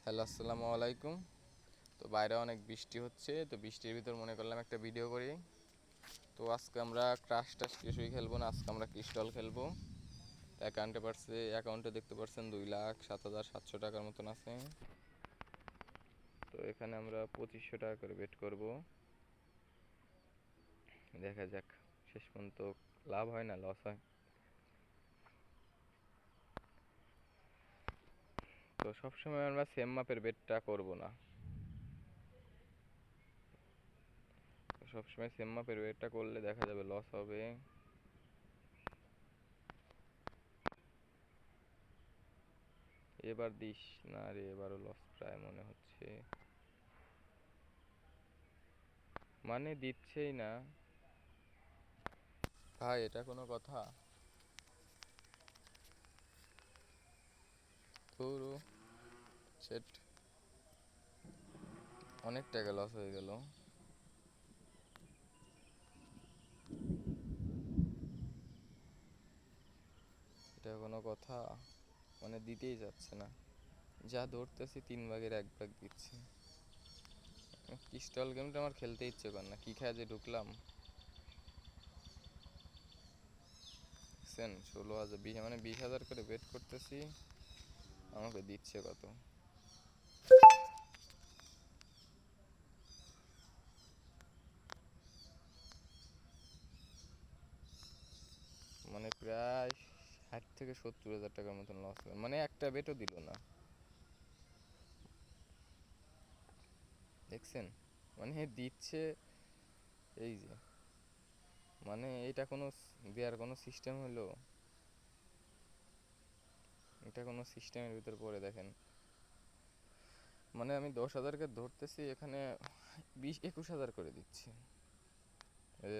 Hello, আসসালামু আলাইকুম। তো বাইরে অনেক বৃষ্টি হচ্ছে, তো বৃষ্টির ভিতর মনে করলাম একটা ভিডিও করি। তো আজকে আমরা ক্রাশ টাশ কিছুই খেলবো না, আজকে আমরা ক্রিস্টাল খেলবো। অ্যাকাউন্টে দেখতে পাচ্ছেন 2,07,700 টাকার মতন আছে। তো এখানে আমরা 2500 টাকা করে বেট করব। দেখা যাক শেষ পর্যন্ত লাভ হয় না লস হয়। তো সবসময় আমরা সেম মাপের বেটটা করব না, সবসময় সেম মাপের বেটটা করলে দেখা যাবে লস হবে। এবার দিস না রে, এবারও লস প্রায় মনে হচ্ছে, মানে দিচ্ছেই না ভাই, এটা কোনো কথা? ধুরো, সেট, অনেক টাকা লস হয়ে গেল। এটা কোনো কথা? মানে দিতেই যাচ্ছে না, যা ধরতেছি 3 ভাগের 1 ভাগ দিচ্ছে। পিস্তল গেমটা আমার খেলতে ইচ্ছে কর না, কি খেয়ে যে ঢুকলাম। দেখছেন 16,000 মানে 20,000 করে বেট করতেছি, আমাকে দিচ্ছে কত? মানে প্রায় 60 থেকে 70 হাজার টাকার মতন লস হবে, মানে একটা বেটও দিল না। দেখছেন, মানে দিচ্ছে, এই যে, মানে এটা কোনো দেওয়ার কোনো সিস্টেম হলো? এটা কোনো সিস্টেমের ভিতর পড়ে দেখেন, মানে আমি 10,000কে ধরতেছি, এখানে 20-21 হাজার করে দিচ্ছি।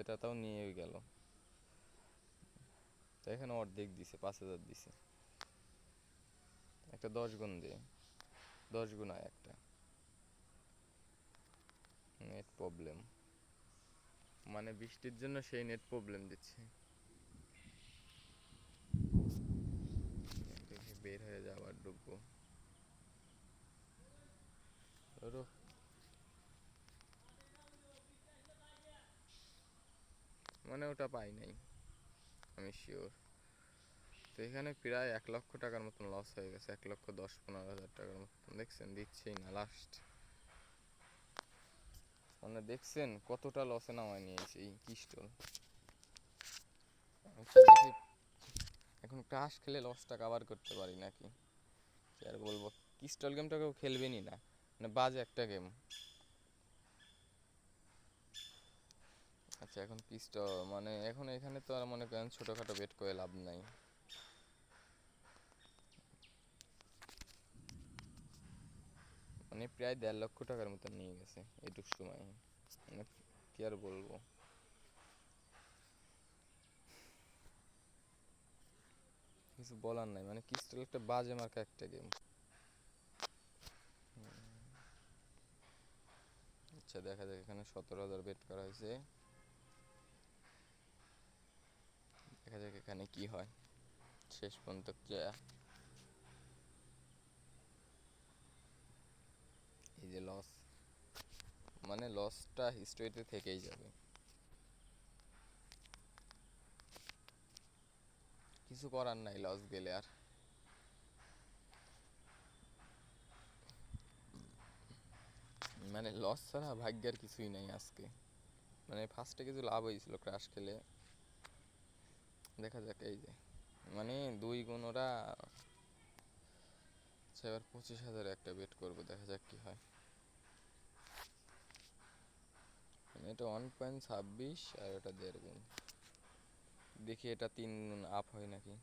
এটা তাও নিয়েই গেল, তো এখানে অর্ধেক দিছে, 5,000 দিছে। একটা 10 গুণ দিয়ে, 10 গুণ একটা নেট প্রবলেম, মানে বৃষ্টির জন্য সেই নেট প্রবলেম দিচ্ছে। দেখি বের হয়ে যাওয়ার ঢুকবো, ধরো, মানে ওটা পাই নাই, আমি শিওর। তো এখানে প্রায় 1 লক্ষ টাকার মতন লস হয়ে গেছে, 1,10,15,000 টাকার মতন। দেখছেন দিচ্ছেই না লাস্ট, মানে দেখছেন কতটা লসে নামায় নিয়েছে এই পিস্টল। আচ্ছা দেখি এখন ক্রাশ খেলে লসটা কাভার করতে পারি নাকি, কি আর বলবো। পিস্টল গেমটা কেউ খেলবেনই না, মানে বাজে একটা গেম। আচ্ছা এখন পিস্টল, মানে এখন এখানে তো আর মনে করেন ছোটোখাটো বেট করে লাভ নাই। মানে প্রায় 1.5 লক্ষ টাকার মতন নিয়ে গেছে এইটুক সময়, মানে কি আর বলবো। কিছু বলার নাই, মানে পিস্টল একটা বাজে মার্কা একটা গেম। আচ্ছা দেখা যাক, এখানে 17,000 বেট করা হয়েছে, দেখা যাক এখানে কি হয় শেষ পর্যন্ত। এই যে লস, মানে লসটা হিস্ট্রিতে থেকেই যাবে, কিছু করার নাই লস গেলে আর। মানে লস ছাড়া ভাগ্যের কিছুই নাই আজকে। মানে ফার্স্টে কিছু লাভ হয়েছিল ক্রাশ খেলে, দেখা যাক এই যে, মানে 2 গুণ ওরা। আচ্ছা এবার 25,000 একটা বেট করবো, দেখা যাক কি হয়। মানে এটা 1.26 আর এটা 1.5 গুণ, দেখি এটা 3 গুণ আপ হয় নাকি।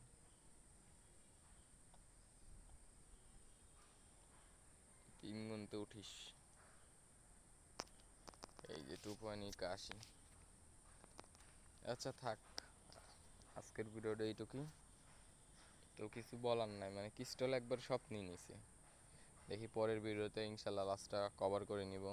3 গুণতে উঠিস, এই যে 2.81। আচ্ছা থাক, আজকের ভিডিওটা এইটুকুই। তো কিছু বলার নাই, মানে ক্রিস্টাল একবার স্বপ্নই নিছে। দেখি পরের ভিডিওতে ইনশাল্লাহ লাস্টটা কভার করে নিব।